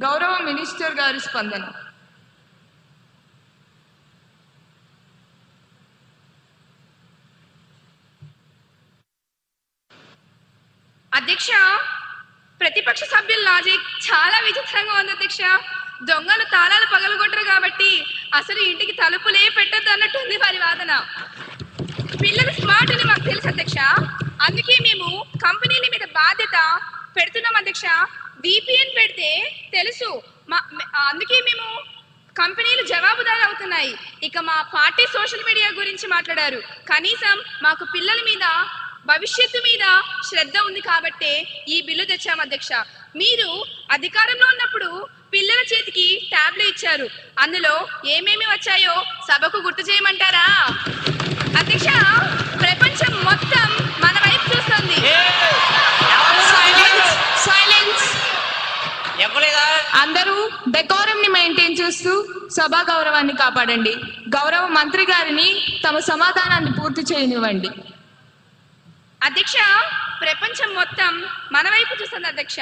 గౌరవ మినిస్టర్ గారి స్పందన. అధ్యక్ష, ప్రతిపక్ష సభ్యుల లాజిక్ చాలా విచిత్రంగా ఉంది అధ్యక్ష. దొంగలు తాళాలు పగలగొట్టరు కాబట్టి అసలు ఇంటికి తలుపులే పెట్టద్దు అన్నట్టుంది వారి వాదన. పిల్లలు స్మార్ట్ అని మాకు తెలుసు అధ్యక్ష, అందుకే మేము కంపెనీల మీద బాధ్యత పెడుతున్నాం అధ్యక్ష. విపిఎన్ పెడితే తెలుసు, అందుకే మేము కంపెనీలు జవాబుదారు అవుతున్నాయి. ఇక మా పార్టీ సోషల్ మీడియా గురించి మాట్లాడారు. కనీసం మాకు పిల్లల మీద, భవిష్యత్తు మీద శ్రద్ధ ఉంది కాబట్టే ఈ బిల్లు తెచ్చాం అధ్యక్ష. మీరు అధికారంలో ఉన్నప్పుడు పిల్లల చేతికి ట్యాబ్లు ఇచ్చారు. అందులో ఏమేమి వచ్చాయో సభకు గుర్తు చేయమంటారా అధ్యక్ష? ప్రపంచం మొత్తం మన వైపు చూస్తుంది. అందరూ డెకోరం ని మెయింటైన్ చేస్తూ సభా గౌరవాన్ని కాపాడండి. గౌరవ మంత్రి గారిని తమ సమాధానాన్ని పూర్తి చేయనివ్వండి. అధ్యక్ష, ప్రపంచం మొత్తం మన వైపు చూస్తుంది అధ్యక్ష.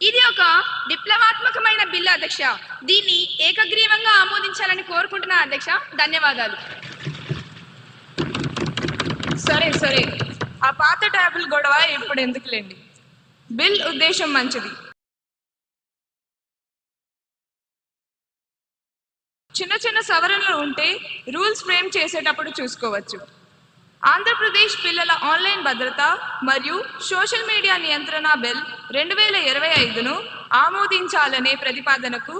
ఇది ఒక విప్లవాత్మకమైన బిల్లు అధ్యక్ష. దీన్ని ఏకగ్రీవంగా ఆమోదించాలని కోరుకుంటున్నా అధ్యక్ష. ధన్యవాదాలు. సరే సరే, ఆ పాత ట్యాబుల్ గొడవ ఇప్పుడు ఎందుకులేండి. బిల్ ఉద్దేశం మంచిది. చిన్న చిన్న సవరణలు ఉంటే రూల్స్ ఫ్రేమ్ చేసేటప్పుడు చూసుకోవచ్చు. ఆంధ్రప్రదేశ్ పిల్లల ఆన్లైన్ భద్రత మరియు సోషల్ మీడియా నియంత్రణ బిల్ 2025ను ఆమోదించాలనే ప్రతిపాదనకు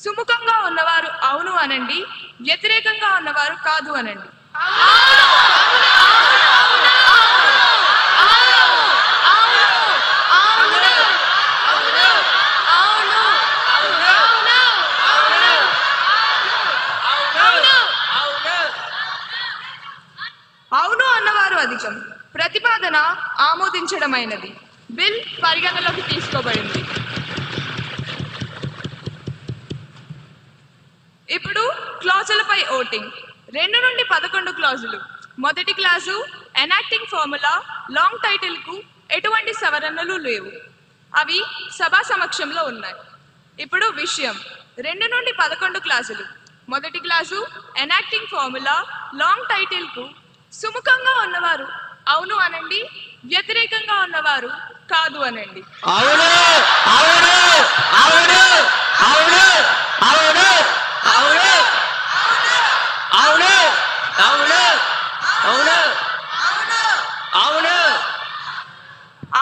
సుముఖంగా ఉన్నవారు అవును అనండి, వ్యతిరేకంగా ఉన్నవారు కాదు అనండి. అవును అన్నవారు అధికం. ప్రతిపాదన ఆమోదించడమైనది. బిల్ పరిగణలోకి తీసుకోబడింది. ఇప్పుడు క్లాజులపై ఓటింగ్. 2 నుండి 11 క్లాజులు. మొదటి clause enacting formula long title కు ఎటువంటి సవరణలు లేవు. అవి సభా సమక్షంలో ఉన్నాయి. ఇప్పుడు విషయం. 2 నుండి 11 క్లాజులు. మొదటి clause enacting formula long title కు సుముఖంగా ఉన్నవారు అవును అనండి, వ్యతిరేకంగా ఉన్నవారు కాదు అనండి. అవును అవును అవును అవును అవును అవును అవును అవును అవును అవును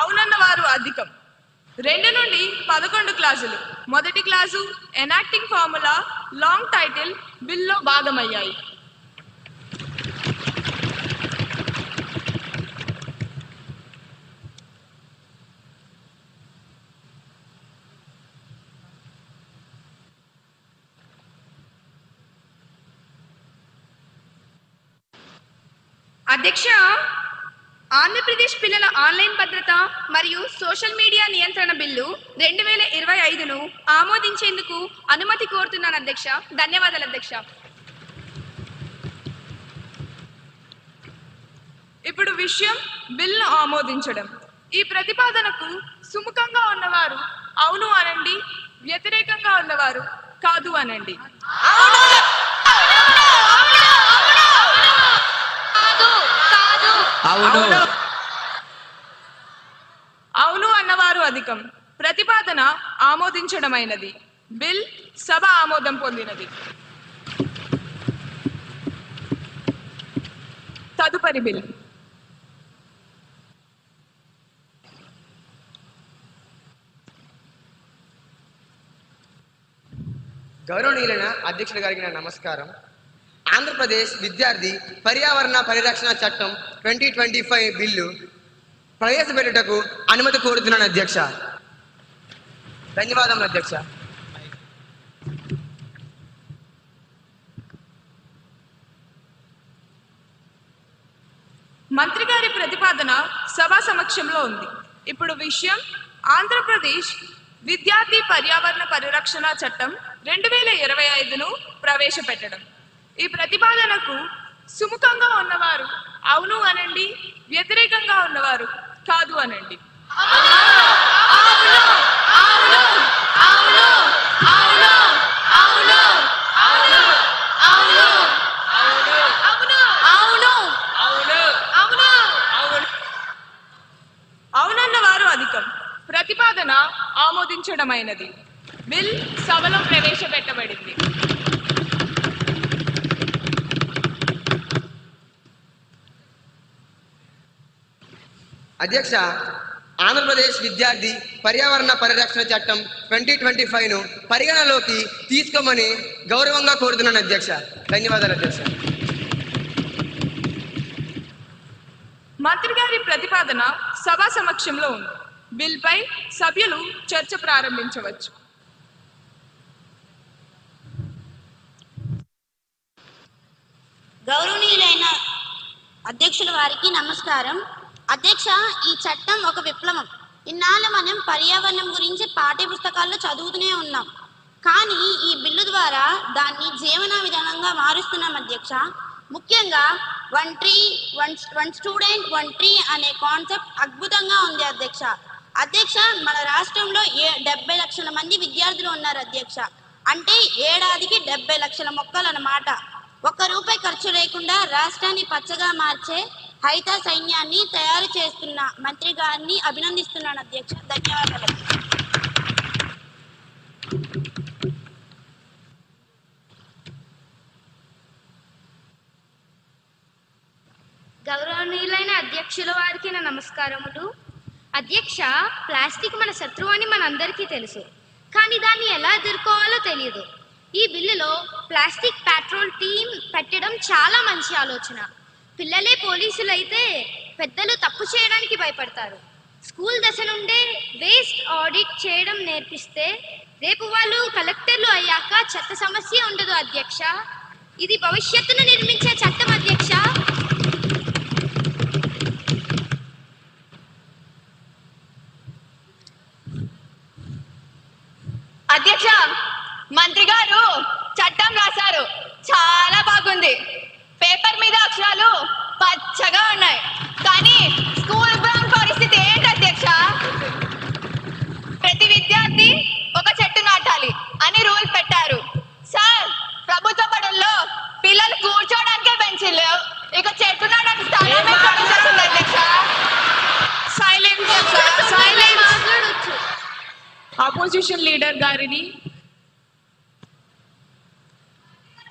అవునన్న వారు అధికం. 2 నుండి 11 క్లాజులు. మొదటి clause enacting formula long title బిల్లో భాగమయ్యాయి. అధ్యక్ష, ఆంధ్రప్రదేశ్ పిల్లల ఆన్లైన్ భద్రత మరియు సోషల్ మీడియా నియంత్రణ బిల్లు 2025ను ఆమోదించేందుకు అనుమతి కోరుతున్నాను అధ్యక్ష. ధన్యవాదాలు అధ్యక్ష. ఇప్పుడు విషయం బిల్లు ఆమోదించడం. ఈ ప్రతిపాదనకు సుముఖంగా ఉన్నవారు అవును అనండి, వ్యతిరేకంగా ఉన్నవారు కాదు అనండి. అవును అన్నవారు అధికం. ప్రతిపాదన ఆమోదించడమైనది. బిల్ సభ ఆమోదం పొందినది. తదుపరి బిల్. గౌరవనీయులైన అధ్యక్షుల గారికి నా నమస్కారం. ఆంధ్రప్రదేశ్ విద్యార్థి పర్యావరణ పరిరక్షణ చట్టం 2025 బిల్లు ప్రవేశపెట్టుటకు అనుమతి కోరుతున్నాను అధ్యక్ష. ధన్యవాదములు అధ్యక్ష. మంత్రి గారి ప్రతిపాదన సభా సమక్షంలో ఉంది. ఇప్పుడు విషయం ఆంధ్రప్రదేశ్ విద్యార్థి పర్యావరణ పరిరక్షణ చట్టం 2025ను ప్రవేశపెట్టడం. ఈ ప్రతిపాదనకు సుముఖంగా ఉన్నవారు అవును అనండి, వ్యతిరేకంగా ఉన్నవారు కాదు అనండి. ప్రాతిపదికం ప్రతిపాదన ఆమోదించడమైనది. బిల్ సభలో ప్రవేశపెట్టబడింది. అధ్యక్ష, ఆంధ్రప్రదేశ్ విద్యార్థి పర్యావరణ పరిరక్షణ చట్టం 2025ను పరిగణలోకి తీసుకోమని గౌరవంగా కోరుతున్నాను అధ్యక్ష. ధన్యవాదాలు అధ్యక్ష. మంత్రి గారి ప్రతిపాదన సభా సమక్షంలో ఉంది. బిల్పై సభ్యులు చర్చ ప్రారంభించవచ్చు. గౌరవనీయులైన అధ్యక్షుల వారికి నమస్కారం. అధ్యక్ష, ఈ చట్టం ఒక విప్లవం. ఇన్నాళ్ళు మనం పర్యావరణం గురించి పాఠ్య పుస్తకాల్లో చదువుతూనే ఉన్నాం, కానీ ఈ బిల్లు ద్వారా దాన్ని జీవన విధానంగా మారుస్తున్నాం అధ్యక్ష. ముఖ్యంగా వన్ స్టూడెంట్ 1 ట్రీ అనే కాన్సెప్ట్ అద్భుతంగా ఉంది అధ్యక్ష. అధ్యక్ష, మన రాష్ట్రంలో 70 లక్షల మంది విద్యార్థులు ఉన్నారు అధ్యక్ష. అంటే ఏడాదికి 70 లక్షల మొక్కలు అన్నమాట. ₹1 ఖర్చు లేకుండా రాష్ట్రాన్ని పచ్చగా మార్చే హరిత సైన్యాన్ని తయారు చేస్తున్న మంత్రి గారిని అభినందిస్తున్నాను అధ్యక్ష. ధన్యవాదాలు. గౌరవనీయులైన అధ్యక్షుల వారికి నా నమస్కారములు. అధ్యక్ష, ప్లాస్టిక్ మన శత్రువు అని మనందరికీ తెలుసు, కానీ దాన్ని ఎలా ఎదుర్కోవాలో తెలియదు. ఈ బిల్లులో ప్లాస్టిక్ పెట్రోల్ టీం పెట్టడం చాలా మంచి ఆలోచన. పిల్లలే పోలీసులు అయితే పెద్దలు తప్పు చేయడానికి భయపడతారు. స్కూల్ దశ నుండే వేస్ట్ ఆడిట్ చేయడం నేర్పిస్తే రేపు వాళ్ళు కలెక్టర్లు అయ్యాక చెత్త సమస్య ఉండదు అధ్యక్ష. ఇది భవిష్యత్తును నిర్మించే చట్టం అధ్యక్ష. అధ్యక్ష, మంత్రి గారు చట్టం రాశారు, చాలా బాగుంది. పేపర్ మీద అక్షరాలు పచ్చగా ఉన్నాయి, కానీ స్కూల్ గ్రౌండ్ పరిస్థితి ఏంటి అధ్యక్ష? ప్రతి విద్యార్థి ఒక చెట్టు నాటాలి అని రూల్ పెట్టారు. సార్, ప్రభుత్వ బడుల్లో పిల్లలు కూర్చోడానికే బెంచీలు లేవు, ఇక చెట్టు నాటడానికి స్థానమే కొనసాగుతుంది అధ్యక్ష. మాట్లాడొచ్చు. ఆపోజిషన్ లీడర్ గారిని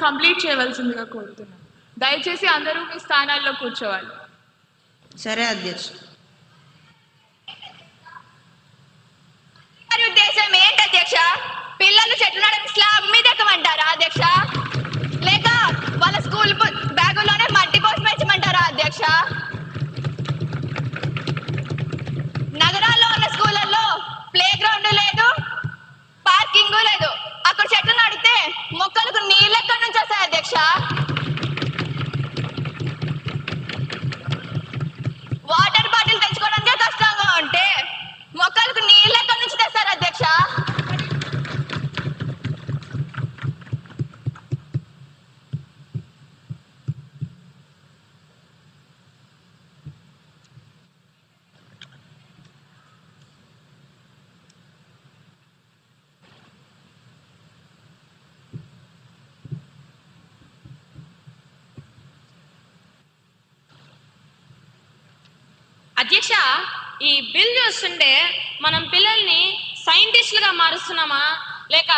కంప్లీట్ చేయవలసిందిగా కోరుతున్నాను. దయచేసి అందరూ మీ స్థానాల్లో కూర్చోవాలి. సరే అధ్యక్ష. వారి ఉద్దేశం ఏంటి అధ్యక్ష? పిల్లలు చెట్లు నాటడానికి స్లాబ్ మీద ఎక్కమంటారా అధ్యక్ష? లేక వాళ్ళ స్కూల్ బ్యాగుల్లోనే మట్టి పోసి పెంచమంటారా అధ్యక్ష? నగరాల్లో ఉన్న స్కూళ్ళల్లో ప్లే గ్రౌండ్ లేదు, పార్కింగ్ లేదు. అక్కడ చెట్లు నాటితే మొక్కలకు నీళ్ళు ఎక్కడి నుంచి వస్తాయి అధ్యక్ష? వాటర్ బాటిల్ తెచ్చుకోవడానికే కష్టంగా ఉంటే మొక్కలకు నీళ్ళు ఎక్కడి నుంచి తెస్తారు అధ్యక్ష? అధ్యక్ష, ఈ బిల్ చూస్తుంటే మనం పిల్లల్ని సైంటిస్టులుగా మారుస్తున్నామా లేక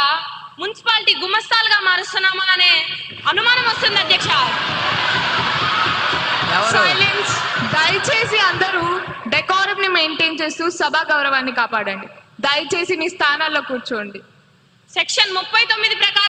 మున్సిపాలిటీ గుమస్తాలుగా మారుస్తున్నామా అనే అనుమానం వస్తుంది అధ్యక్ష. సైలెన్స్. దయచేసి అందరూ డెకోరం ని మెయింటైన్ చేస్తూ సభా గౌరవాన్ని కాపాడండి. దయచేసి మీ స్థానాల్లో కూర్చోండి. సెక్షన్ 39 ప్రకారం